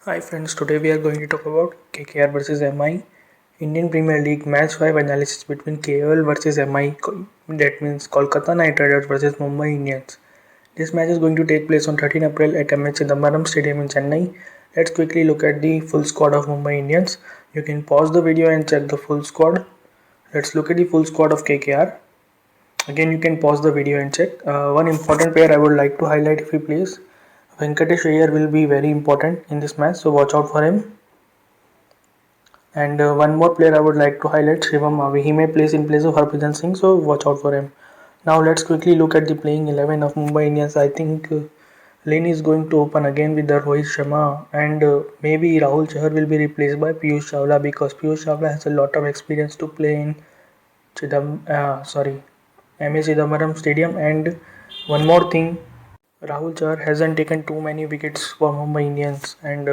Hi friends, today we are going to talk about KKR versus MI Indian Premier League Match 5 analysis between KL versus MI, that means Kolkata Knight Riders versus Mumbai Indians. This match is going to take place on 13 April at MH Chidambaram Stadium in Chennai. Let's quickly look at the full squad of Mumbai Indians. You can pause the video and check the full squad. Let's look at the full squad of KKR. Again, you can pause the video and check. One important player I would like to highlight, if you please. Venkatesh Iyer will be very important in this match, so watch out for him. And one more player I would like to highlight, Shivam Mavi. He may place in place of Harbhajan Singh, so watch out for him. Now let's quickly look at the playing 11 of Mumbai Indians. I think Lane is going to open again with the Rohit Sharma, and maybe Rahul Chahar will be replaced by Piyush Chawla because Piyush Chawla has a lot of experience to play in MA Chidambaram Stadium. And one more thing, Rahul Chahar hasn't taken too many wickets for Mumbai Indians, and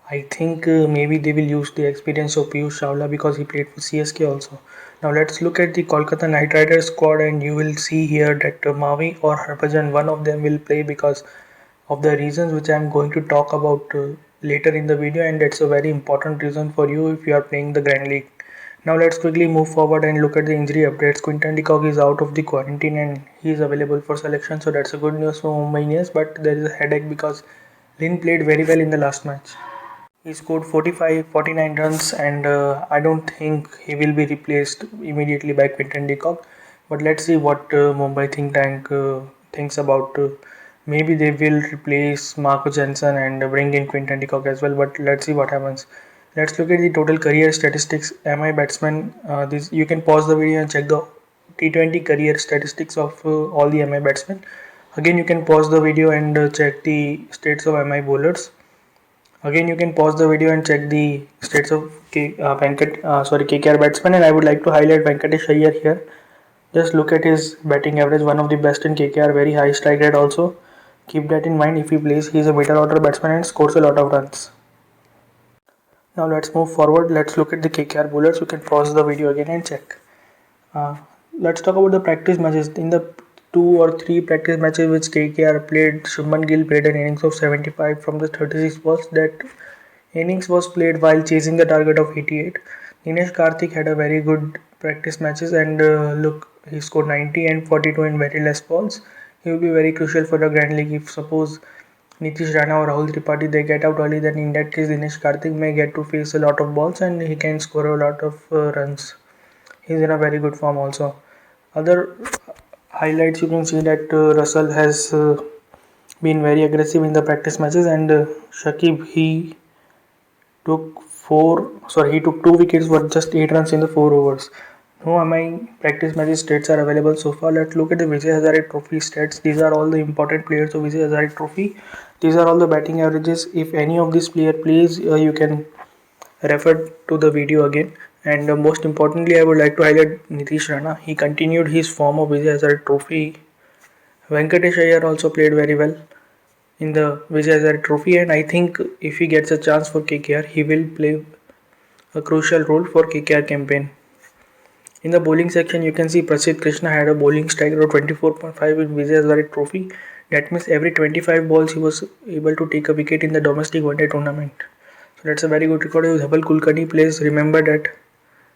I think maybe they will use the experience of Piyush Chawla because he played for CSK also. Now let's look at the Kolkata Knight Riders squad, and you will see here that Mavi or Harbhajan, one of them will play because of the reasons which I am going to talk about later in the video, and that's a very important reason for you if you are playing the Grand League. Now let's quickly move forward and look at the injury updates. Quinton de Kock is out of the quarantine and he is available for selection, so that's a good news for Mumbai Indians. But there is a headache because Lin played very well in the last match. He scored 49 runs, and I don't think he will be replaced immediately by Quinton de Kock. But let's see what Mumbai think tank thinks about. Maybe they will replace Marco Jensen and bring in Quinton de Kock as well. But let's see what happens. Let's look at the total career statistics. MI batsmen. This you can pause the video and check the T20 career statistics of all the MI batsmen. Again, you can pause the video and check the stats of MI bowlers. Again, you can pause the video and check the stats of KKR batsmen, and I would like to highlight Venkatesh Iyer here. Just look at his batting average, one of the best in KKR, very high strike rate also. Keep that in mind if he plays. He is a middle order batsman and scores a lot of runs. Now let's move forward. Let's look at the KKR bowlers. You can pause the video again and check. Uh, let's talk about the practice matches. In the 2 or 3 practice matches which KKR played, Shubman Gill played an innings of 75 from the 36 balls. That innings was played while chasing the target of 88. Dinesh Karthik had a very good practice matches, and look, he scored 90 and 42 in very less balls. He will be very crucial for the Grand League. If suppose Nitish Rana or Rahul Tripathi they get out early, then in that case Dinesh Karthik may get to face a lot of balls and he can score a lot of runs. He's in a very good form also. Other highlights, you can see that Russell has been very aggressive in the practice matches, and Shakib he took 2 wickets for just 8 runs in the 4 overs. No MI practice matches stats are available so far. Let's look at the Vijay Hazare Trophy stats. These are all the important players of Vijay Hazare Trophy. These are all the batting averages. If any of these player plays, you can refer to the video again. And most importantly, I would like to highlight Nitish Rana. He continued his form of Vijay Hazare Trophy. Venkatesh Iyer also played very well in the Vijay Hazare Trophy, and I think if he gets a chance for KKR, he will play a crucial role for KKR campaign. In the bowling section, you can see Prasidh Krishna had a bowling strike rate of 24.5 in Vijay Hazare Trophy. That means every 25 balls he was able to take a wicket in the domestic one-day tournament. So that's a very good record. If Dhaval Kulkarni plays, remember that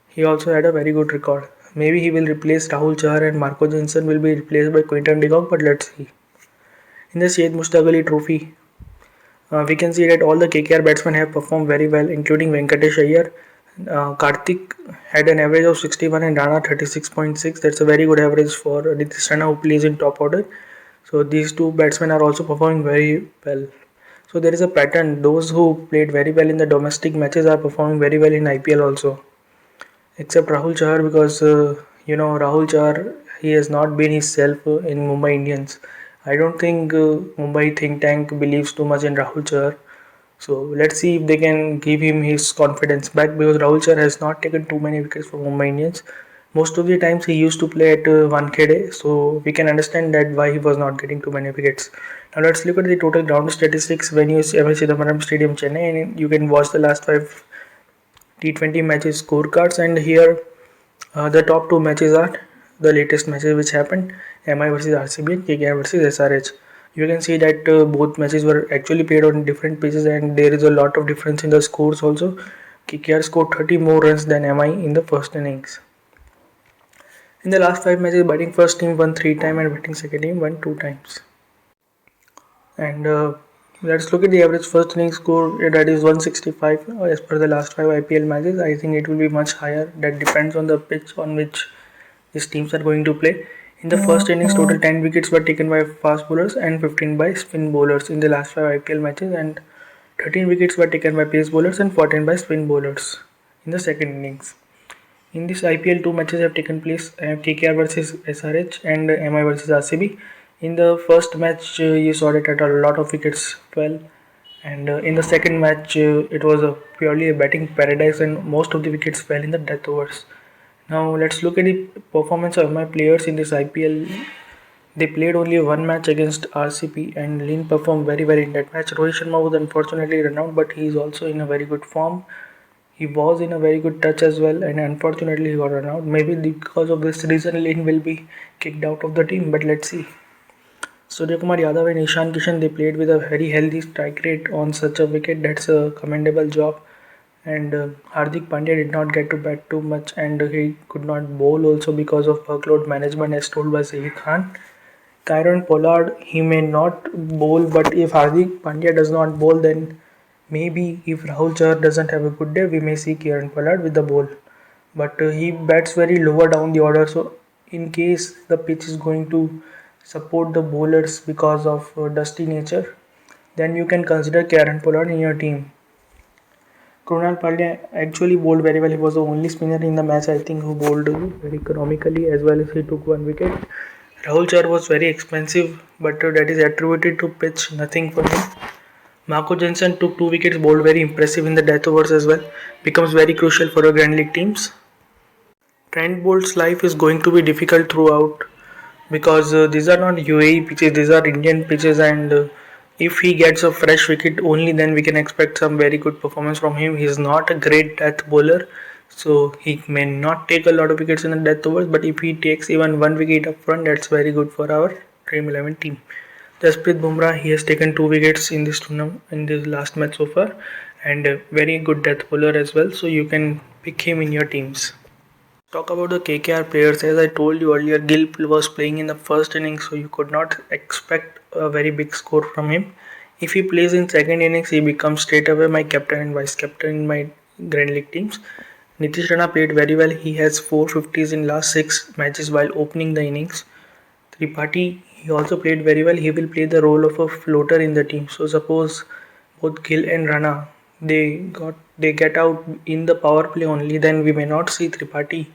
he also had a very good record. Maybe he will replace Rahul Chahar and Marco Jensen will be replaced by Quinton de Kock, but let's see. In the Syed Mushtaq Ali Trophy, we can see that all the KKR batsmen have performed very well, including Venkatesh Iyer. Karthik had an average of 61 and Rana 36.6. That's a very good average for Nitish Rana, who plays in top order. So these two batsmen are also performing very well. So there is a pattern. Those who played very well in the domestic matches are performing very well in IPL also. Except Rahul Chahar, because Rahul Chahar, he has not been himself in Mumbai Indians. I don't think Mumbai think tank believes too much in Rahul Chahar. So let's see if they can give him his confidence back, because Rahul Chahar has not taken too many wickets for Mumbai Indians. Most of the times he used to play at Wankhede, so we can understand that why he was not getting too many wickets. Now let's look at the total ground statistics when you see MS Chidambaram Stadium, Chennai, and you can watch the last 5 T20 matches scorecards, and here the top 2 matches are the latest matches which happened: MI versus RCB and KKR versus SRH. You can see that both matches were actually played on different pitches, and there is a lot of difference in the scores also. KKR scored 30 more runs than MI in the first innings. In the last 5 matches, batting first team won 3 times and batting second team won 2 times. And let's look at the average first inning score, that is 165 as per the last 5 IPL matches. I think it will be much higher. That depends on the pitch on which these teams are going to play. In the first innings, total 10 wickets were taken by fast bowlers and 15 by spin bowlers in the last 5 IPL matches, and 13 wickets were taken by pace bowlers and 14 by spin bowlers in the second innings. In this IPL, 2 matches have taken place, KKR versus SRH and MI versus RCB. In the first match, you saw that a lot of wickets fell, and in the second match, it was purely a batting paradise, and most of the wickets fell in the death overs. Now let's look at the performance of my players in this IPL. They played only one match against RCB, and Lin performed very well in that match. Rohit Sharma was unfortunately run out, but he is also in a very good form. He was in a very good touch as well, and unfortunately he got run out. Maybe because of this reason Lin will be kicked out of the team, but let's see. Suryakumar Yadav and Ishan Kishan, they played with a very healthy strike rate on such a wicket. That's a commendable job. And Hardik Pandya did not get to bat too much, and he could not bowl also because of workload management, as told by Zahir Khan. Kieron Pollard, he may not bowl, but if Hardik Pandya does not bowl, then maybe if Rahul Chahar doesn't have a good day, we may see Kieron Pollard with the ball. But he bats very lower down the order, so in case the pitch is going to support the bowlers because of dusty nature, then you can consider Kieron Pollard in your team. Krunal Pandya actually bowled very well. He was the only spinner in the match, I think, who bowled very economically, as well as he took one wicket. Rahul Chahar was very expensive, but that is attributed to pitch, nothing for him. Marco Jensen took 2 wickets, bowled very impressive in the death overs as well. Becomes very crucial for the Grand League teams. Trent Bolt's life is going to be difficult throughout, because these are not UAE pitches, these are Indian pitches, and if he gets a fresh wicket, only then we can expect some very good performance from him. He is not a great death bowler, so he may not take a lot of wickets in the death overs, but if he takes even 1 wicket up front, that's very good for our Dream 11 team. Jasprit Bumrah, he has taken 2 wickets in this tournament, in this last match so far, and a very good death bowler as well, so you can pick him in your teams. Talk about the KKR players. As I told you earlier, Gill was playing in the first innings, so you could not expect a very big score from him. If he plays in second innings, he becomes straight away my captain and vice captain in my Grand League teams. Nitish Rana played very well. He has 450s in last 6 matches while opening the innings. Tripathi, he also played very well. He will play the role of a floater in the team. So suppose both Gill and Rana they get out in the power play only, then we may not see Tripathi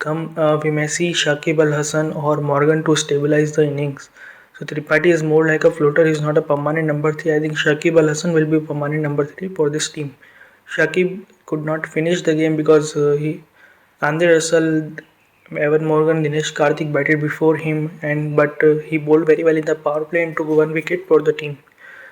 come. We may see Shakib Al Hasan or Morgan to stabilize the innings. So Tripathi is more like a floater. He's not a permanent number 3. I think Shakib Al Hasan will be permanent number 3 for this team. Shakib could not finish the game because Andre Russell, Evan Morgan, Dinesh Karthik batted before him, but he bowled very well in the power play and took 1 wicket for the team.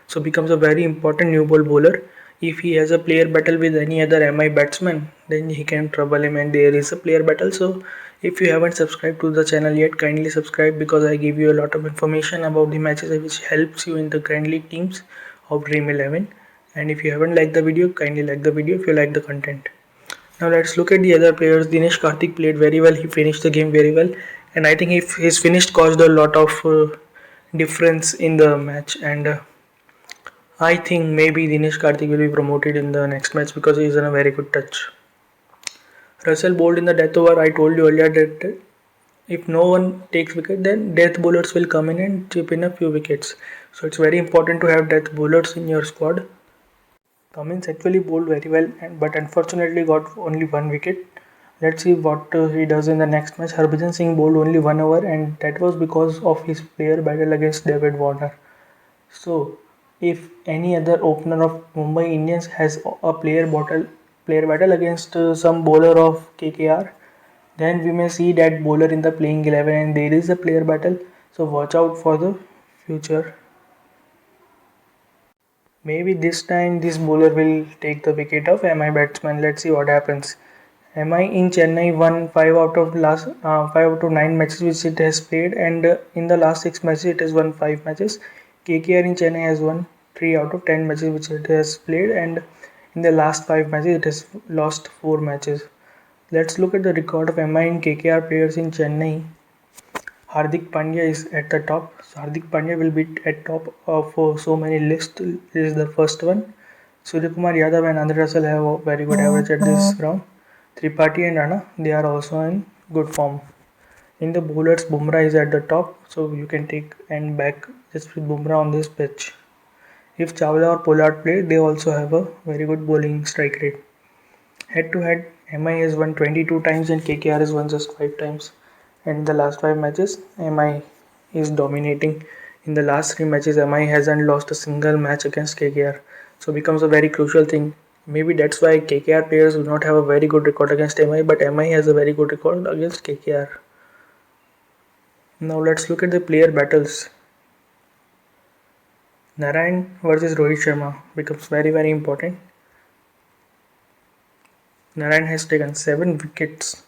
So becomes a very important new ball bowler. If he has a player battle with any other MI batsman, then he can trouble him, and there is a player battle. So if you haven't subscribed to the channel yet, kindly subscribe, because I give you a lot of information about the matches which helps you in the Grand League teams of Dream 11. And if you haven't liked the video, kindly like the video if you like the content. Now let's look at the other players. Dinesh Karthik played very well. He finished the game very well, and I think his finish caused a lot of difference in the match. And I think maybe Dinesh Karthik will be promoted in the next match because he is in a very good touch. Russell bowled in the death over. I told you earlier that if no one takes wicket, then death bowlers will come in and chip in a few wickets. So it's very important to have death bowlers in your squad. Cummins actually bowled very well, but unfortunately got only 1 wicket. Let's see what he does in the next match. Harbhajan Singh bowled only 1 over, and that was because of his player battle against David Warner. So if any other opener of Mumbai Indians has a player battle against some bowler of KKR, then we may see that bowler in the playing 11, and there is a player battle. So watch out for the future. Maybe this time this bowler will take the wicket of MI batsman. Let's see what happens. MI in Chennai won 5 out of 9 matches which it has played, and in the last 6 matches it has won 5 matches. KKR in Chennai has won 3 out of 10 matches which it has played, and in the last 5 matches it has lost 4 matches. Let's look at the record of MI and KKR players in Chennai. Hardik Pandya is at the top. So Hardik Pandya will be at top of so many lists. This is the first one. Suryakumar Yadav and Andre Russell have a very good average at this round. Tripathi and Rana, they are also in good form. In the bowlers, Bumrah is at the top, so you can take and back just with Bumrah on this pitch. If Chawla or Pollard play, they also have a very good bowling strike rate. Head to head, MI has won 22 times and KKR has won just 5 times. And in the last 5 matches, MI is dominating. In the last 3 matches, MI hasn't lost a single match against KKR. So becomes a very crucial thing. Maybe that's why KKR players do not have a very good record against MI, but MI has a very good record against KKR. Now let's look at the player battles. Narayan versus Rohit Sharma becomes very important. Narayan has taken 7 wickets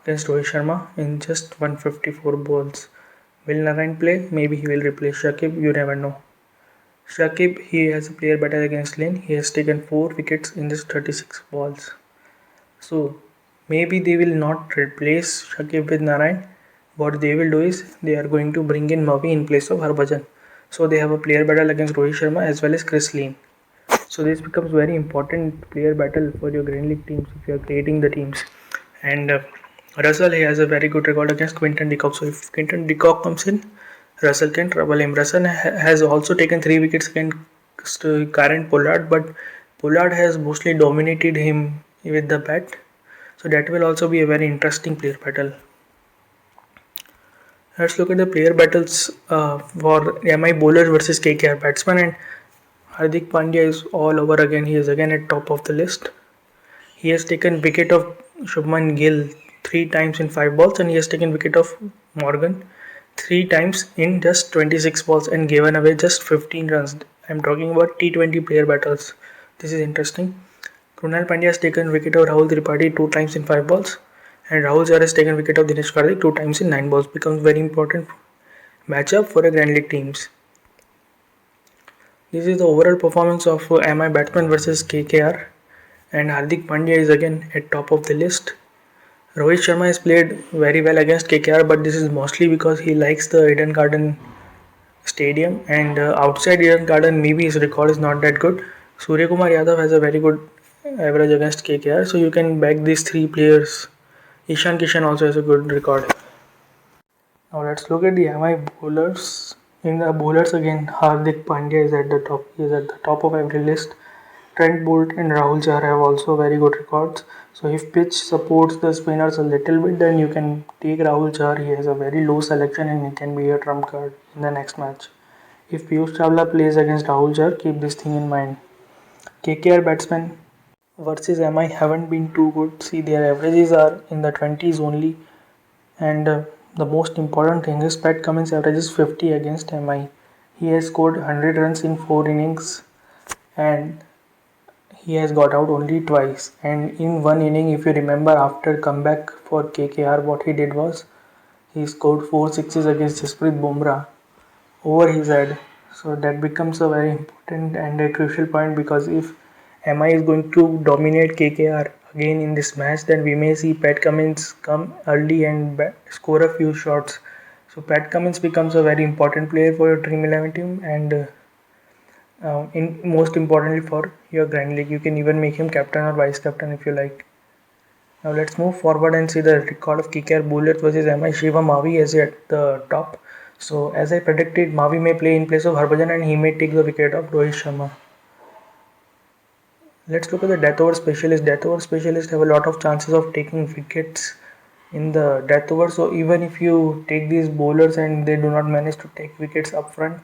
against Rohit Sharma in just 154 balls. Will Narayan play? Maybe he will replace Shakib, you never know. Shakib, he has a player battle against Lane. He has taken 4 wickets in just 36 balls. So maybe they will not replace Shakib with Narayan. What they will do is they are going to bring in Mavi in place of Harbhajan. So they have a player battle against Rohit Sharma as well as Chris Lane. So this becomes very important player battle for your Green League teams if you are creating the teams. And Russell, he has a very good record against Quinton de Kock. So if Quinton de Kock comes in, Russell can trouble him. Russell has also taken 3 wickets against Karen Pollard, but Pollard has mostly dominated him with the bat. So that will also be a very interesting player battle. Let's look at the player battles for MI bowlers versus KKR batsmen, and Hardik Pandya is all over again. He is again at top of the list. He has taken wicket of Shubman Gill 3 times in 5 balls, and he has taken wicket of Morgan 3 times in just 26 balls and given away just 15 runs. I am talking about T20 player battles. This is interesting. Krunal Pandya has taken wicket of Rahul Tripathi 2 times in 5 balls, and Rahul Chahar has taken wicket of Dinesh Karthik 2 times in 9 balls. Becomes very important matchup for a Grand League teams. This is the overall performance of MI batsman versus KKR, and Hardik Pandya is again at top of the list. Rohit Sharma has played very well against KKR, but this is mostly because he likes the Eden Garden stadium, and outside Eden Garden maybe his record is not that good. Suryakumar Yadav has a very good average against KKR, so you can back these 3 players. Ishan Kishan also has a good record. Now let's look at the MI bowlers. In the bowlers again, Hardik Pandya is at the top. He is at the top of every list. Trent Boult and Rahul Chahar have also very good records. So if pitch supports the spinners a little bit, then you can take Rahul Chahar. He has a very low selection and he can be a trump card in the next match. If Piyush Chawla plays against Rahul Chahar, keep this thing in mind. KKR batsmen versus MI haven't been too good. See, their averages are in the 20s only, and the most important thing is Pat Cummins averages 50 against MI. He has scored 100 runs in 4 innings, and he has got out only twice. And in one inning, if you remember, after comeback for KKR, what he did was he scored 4 sixes against Jasprit Bumrah over his head. So that becomes a very important and a crucial point, because if MI is going to dominate KKR again in this match, then we may see Pat Cummins come early and score a few shots. So Pat Cummins becomes a very important player for your Dream 11 team, and most importantly for your Grand League. You can even make him captain or vice captain if you like. Now let's move forward and see the record of KKR bowlers versus MI. Shiva Mavi is at the top. So as I predicted, Mavi may play in place of Harbhajan and he may take the wicket of Rohit Sharma. Let's look at the death over specialist. Death over specialists have a lot of chances of taking wickets in the death over. So even if you take these bowlers and they do not manage to take wickets up front,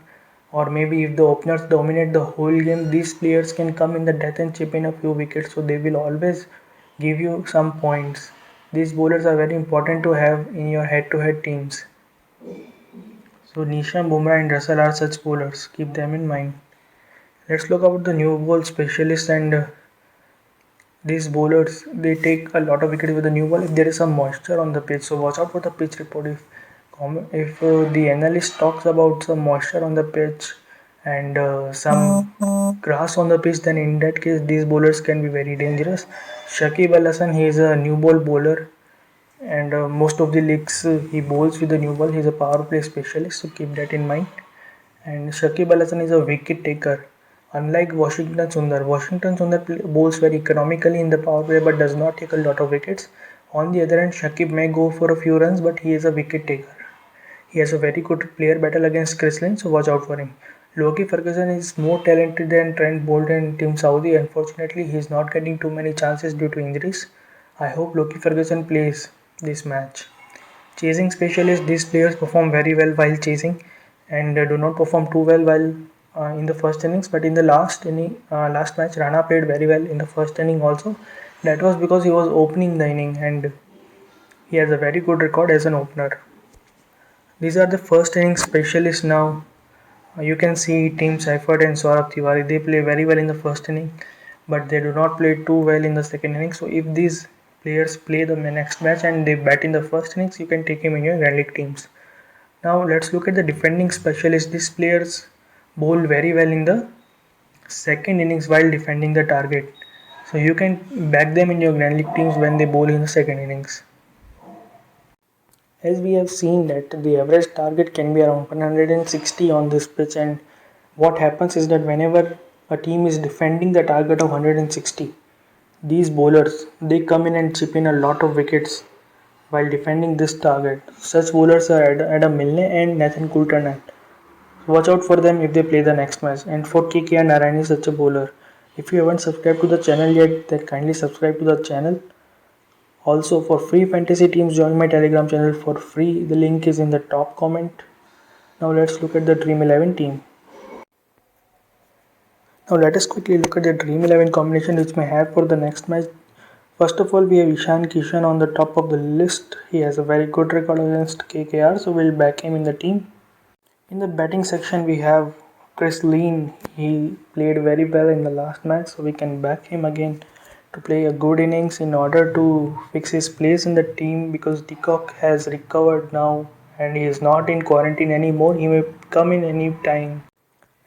or maybe if the openers dominate the whole game, these players can come in the death and chip in a few wickets. So they will always give you some points. These bowlers are very important to have in your head-to-head teams. So Nishan, Bumrah and Russell are such bowlers. Keep them in mind. Let's look about the new ball specialists, and these bowlers, they take a lot of wickets with the new ball if there is some moisture on the pitch. So watch out for the pitch report. If the analyst talks about some moisture on the pitch, and some grass on the pitch, then in that case these bowlers can be very dangerous. Shakib Al Hasan, he is a new ball bowler, and most of the leagues he bowls with the new ball. He is a power play specialist, so keep that in mind. And Shakib Al Hasan is a wicket taker. Unlike Washington Sundar bowls very economically in the power play but does not take a lot of wickets. On the other hand, Shakib may go for a few runs, but he is a wicket taker. He has a very good player battle against Chris Lynn, so watch out for him. Loki Ferguson is more talented than Trent Bolt and Tim Southee. Unfortunately, he is not getting too many chances due to injuries. I hope Loki Ferguson plays this match. Chasing specialists, these players perform very well while chasing and do not perform too well while in the first innings. But in the last match, Rana played very well in the first inning also. That was because he was opening the inning and he has a very good record as an opener. These are the first inning specialists now. You can see Team Seifert and Saurabh Tiwari. They play very well in the first inning, but they do not play too well in the second inning. So if these players play the next match and they bat in the first innings, you can take him in your Grand League teams. Now let's look at the defending specialists. These players bowl very well in the second innings while defending the target. So you can back them in your Grand League teams when they bowl in the second innings. As we have seen that the average target can be around 160 on this pitch, and what happens is that whenever a team is defending the target of 160, these bowlers they come in and chip in a lot of wickets while defending this target. Such bowlers are Adam Milne and Nathan Coulter. Watch out for them if they play the next match. And for KKR Narayan is such a bowler. If you haven't subscribed to the channel yet, then kindly subscribe to the channel. Also, for free fantasy teams, join my Telegram channel for free. The link is in the top comment. Now let's look at the Dream 11 team. Now let us quickly look at the Dream 11 combination which may have for the next match. First of all, we have Ishan Kishan on the top of the list. He has a very good record against KKR, so we'll back him in the team. In the batting section, we have Chris Lean. He played very well in the last match, so we can back him again to play a good innings in order to fix his place in the team, because Deacock has recovered now and he is not in quarantine anymore. He may come in any time.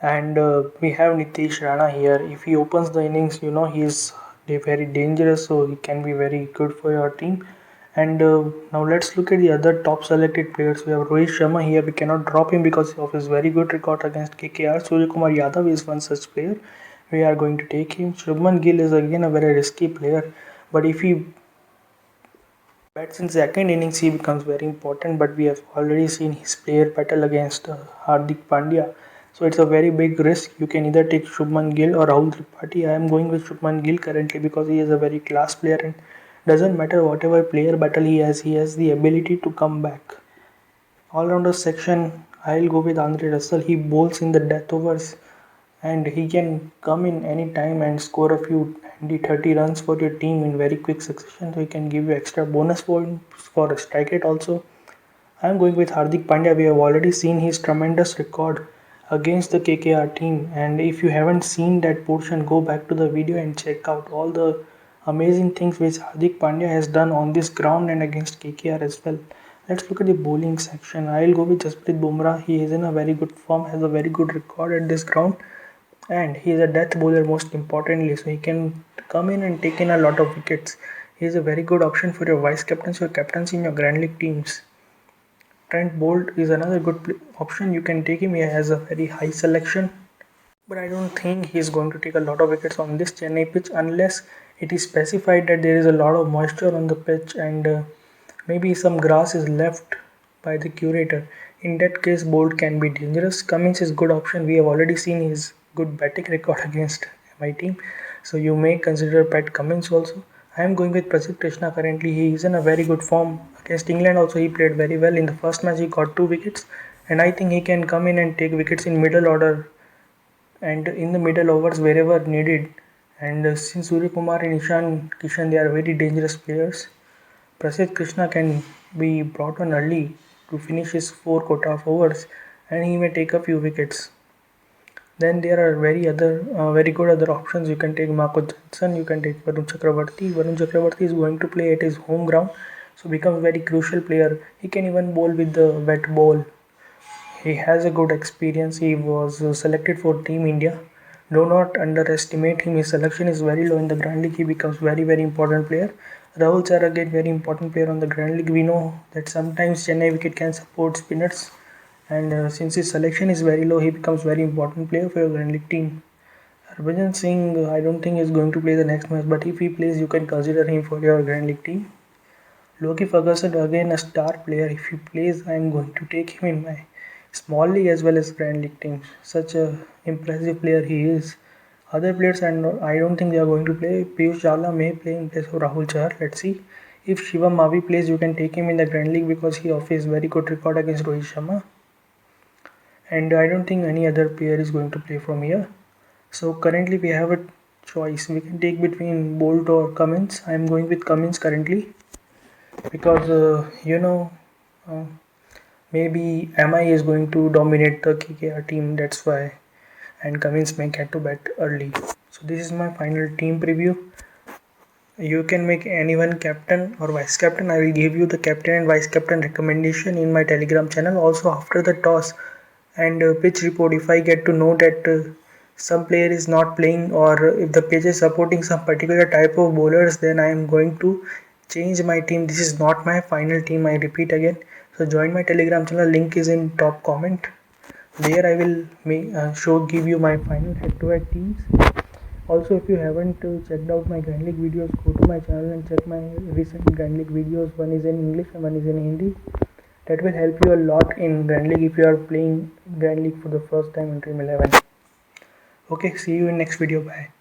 And we have Nitish Rana here. If he opens the innings, he is very dangerous, so he can be very good for your team. And now let's look at the other top selected players. We have Rohit Sharma here. We cannot drop him because of his very good record against KKR. Suryakumar Yadav is one such player. We are going to take him. Shubman Gill is again a very risky player, but if he bats in second innings, he becomes very important. But we have already seen his player battle against Hardik Pandya. So it's a very big risk. You can either take Shubman Gill or Rahul Tripathi. I am going with Shubman Gill currently because he is a very class player, and doesn't matter whatever player battle he has the ability to come back. All-rounder section, I'll go with Andre Russell. He bowls in the death overs and he can come in any time and score a few 20-30 runs for your team in very quick succession. So he can give you extra bonus points for a strike rate also. I am going with Hardik Pandya. We have already seen his tremendous record against the KKR team, and if you haven't seen that portion, go back to the video and check out all the amazing things which Hardik Pandya has done on this ground and against KKR as well. Let's look at the bowling section. I'll go with Jasprit Bumrah. He is in a very good form, has a very good record at this ground, and he is a death bowler most importantly, so he can come in and take in a lot of wickets. He is a very good option for your vice captains or captains in your Grand League teams. Trent Bolt is another good option. You can take him. He has a very high selection, but I don't think he is going to take a lot of wickets on this Chennai pitch unless it is specified that there is a lot of moisture on the pitch and maybe some grass is left by the curator. In that case, Bolt can be dangerous. Cummins is good option. We have already seen his good batting record against my team, so you may consider Pat Cummins also. I am going with Prasidh Krishna currently. He is in a very good form. Against England also he played very well. In the first match he got 2 wickets, and I think he can come in and take wickets in middle order and in the middle overs wherever needed. And since Surya Kumar and Ishan Kishan, they are very dangerous players, Prasidh Krishna can be brought on early to finish his 4 quota of overs, and he may take a few wickets. Then there are very good other options. You can take Marco Johnson, you can take Varun Chakravarti. Varun Chakravarti is going to play at his home ground, so becomes very crucial player. He can even bowl with the wet ball. He has a good experience. He was selected for Team India. Do not underestimate him. His selection is very low in the Grand League. He becomes very important player. Rahul Char again very important player on the Grand League. We know that sometimes Chennai wicket can support spinners, and since his selection is very low, he becomes very important player for your Grand League team. Harbhajan Singh, I don't think is going to play the next match, but if he plays, you can consider him for your Grand League team. Loki Ferguson, again a star player. If he plays, I am going to take him in my small league as well as Grand League teams. Such a impressive player he is. Other players, and I don't think they are going to play. Piyush Chawla may play in place of Rahul Chahar. Let's see. If Shivam Mavi plays, you can take him in the Grand League because he offers very good record against Rohit Sharma. And I don't think any other player is going to play from here. So currently we have a choice. We can take between Bolt or Cummins. I am going with Cummins currently because uh, maybe MI is going to dominate the KKR team. That's why, and Cummins may get to bat early. So this is my final team preview. You can make anyone captain or vice captain. I will give you the captain and vice captain recommendation in my Telegram channel. Also after the toss and pitch report, if I get to know that some player is not playing or if the pitch is supporting some particular type of bowlers, then I am going to change my team. This is not my final team, I repeat again. So join my Telegram channel, link is in top comment. There I will give you my final head-to-head teams. Also, if you haven't checked out my Grand League videos, go to my channel and check my recent Grand League videos. One is in English and one is in Hindi. That will help you a lot in Grand League if you are playing Grand League for the first time in Dream 11. Okay, see you in next video. Bye.